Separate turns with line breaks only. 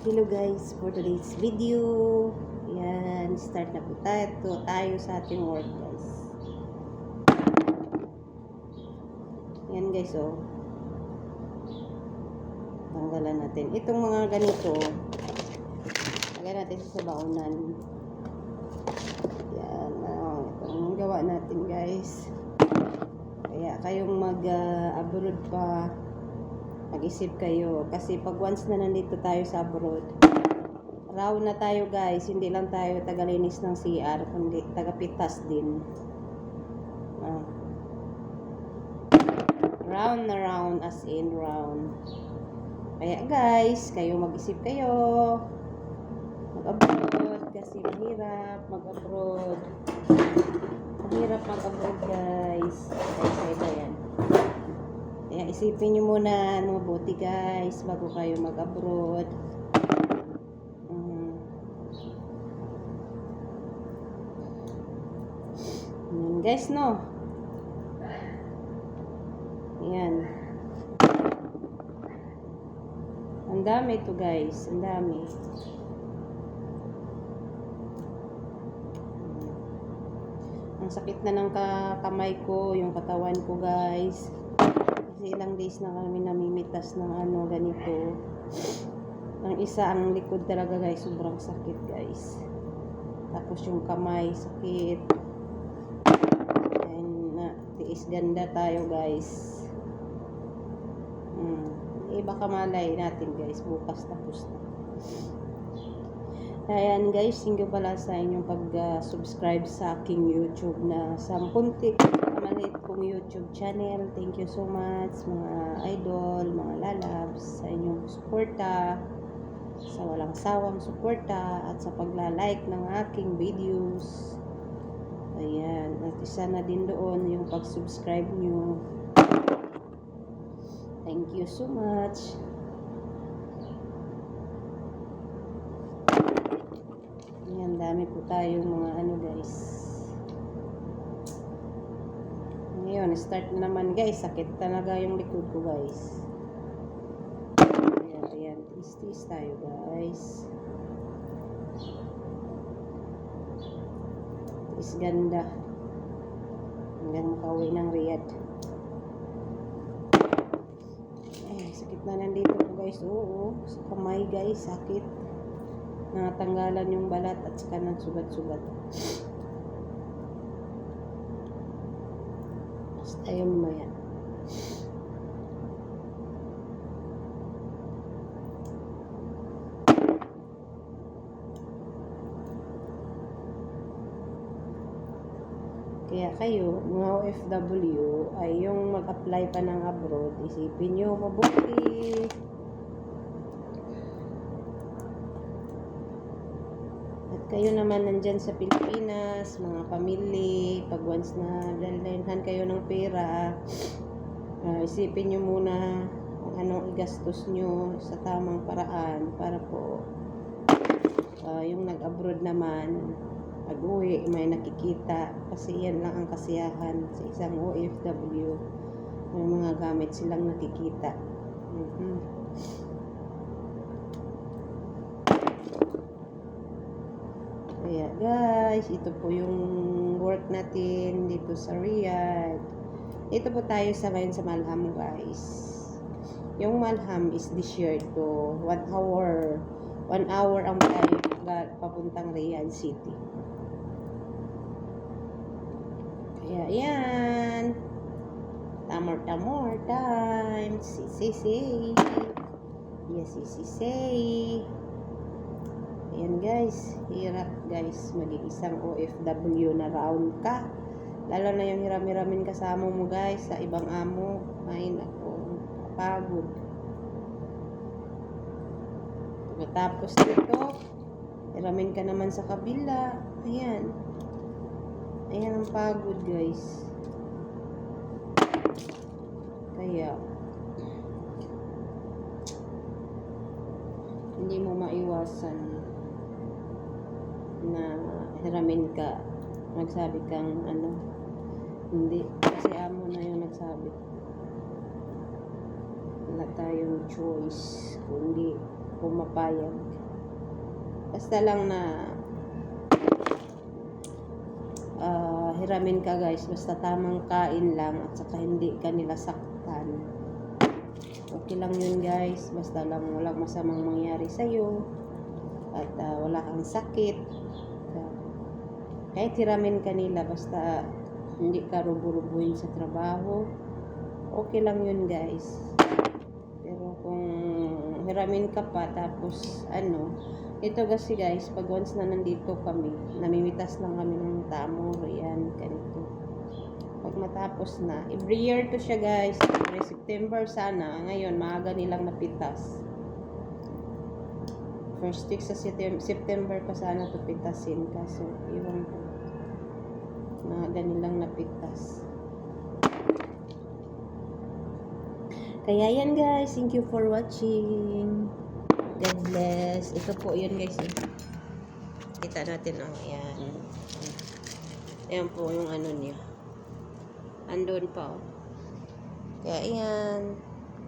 Hello guys, for today's video, yan, start na po tayo sa ating work guys. Yan guys, oh. Tanggalan natin. Itong mga ganito, lagyan natin sa baunan. Yan, itong gawa natin guys. Kaya kayong mag-abroad pa, mag-isip kayo. Kasi pag once na nandito tayo sa abroad, round na tayo guys. Hindi lang tayo tagalinis ng CR, kundi tagapitas din. Round na round, as in round. Kaya guys, kayo mag-isip kayo. Mag-abroad. Kasi mahirap mag-abroad. Mahirap mag-abroad guys. Kaya yan. Kaya isipin nyo muna mabuti guys bago kayo mag-abroad. Guys, no? Ayan. Ang dami ito guys. Ang dami. Ang sakit na ng kamay ko, yung katawan ko guys. Kasi ilang days na kami namimitas ng ganito. Ang isa, ang likod talaga guys, sobrang sakit guys. Tapos yung kamay, sakit. And tiis ganda tayo guys. Baka malay natin guys, bukas tapos na. Ayan guys, thank you pala sa inyong pag-subscribe sa aking YouTube na sampuntik maliit kong YouTube channel. Thank you so much mga idol, mga lalabs, sa inyong suporta, sa walang sawang suporta, at sa pagla-like ng aking videos. Ayan, at isa na din doon yung pag-subscribe nyo. Thank you so much. Ayan, dami po tayong mga guys. Ngayon, start na naman guys. Sakit talaga yung likod ko guys. Ayan, ayan. Tis-tis tayo guys. Tis ganda. Hanggang makauwi ng Riyadh. Sakit na nandito po guys. Oo, sa kamay guys. Sakit. Natanggalan yung balat at saka ng sugat-sugat. Tayo mamaya. Kaya kayo, mga OFW, ay yung mag-apply pa ng abroad, isipin nyo mabuti. At kayo naman nandyan sa Pilipinas, mga pamilya, pag once na dalhinhan kayo ng pera, isipin nyo muna kung anong igastos nyo sa tamang paraan para po yung nag-abroad naman, pag-uwi, may nakikita. Kasi yan lang ang kasiyahan sa isang OFW. May mga gamit silang nakikita. Kaya guys, ito po yung work natin dito sa Riyadh. Ito po tayo sa ngayon sa Malham guys. Yung Malham is the shared to 1 hour. 1 hour ang tayo papuntang Riyadh City. Kaya yan. Tamor time. Sisi. Yes, sisi. Ayan guys. Hirap guys. Maging isang OFW na round ka. Lalo na yung hiram-hiramin kasama mo guys sa ibang amo. Ay nako. Kapagod. Tapos dito, hiramin ka naman sa kabila. Ayan. Ayan ang pagod guys. Kaya hindi mo maiwasan na hiramin ka. Nagsabi kang hindi. Kasi amo na yung nagsabi. Wala tayong choice kundi pumapayag. Basta lang na hiramin ka guys, basta tamang kain lang at saka hindi ka nila saktan. Okay lang yun guys, basta lang walang masamang mangyari sa'yo at wala kang sakit. Kahit hiramin ka nila, basta hindi ka rubo-rubuhin sa trabaho, okay lang yun guys. Pero kung hiramin ka pa tapos ito kasi guys, pag once na nandito kami, namimitas lang kami ng tamor, yan, ganito. Pag matapos na, every year to siya guys, every September sana, ngayon maaga nilang napitas. First week sa September pa sana to pitasin, kaso iwan ko, maaga nilang napitas. Kaya yan guys, thank you for watching. God bless. Ito po yun guys. Kita natin yan. Ayan po yung niya. Andun pa. Kaya yan.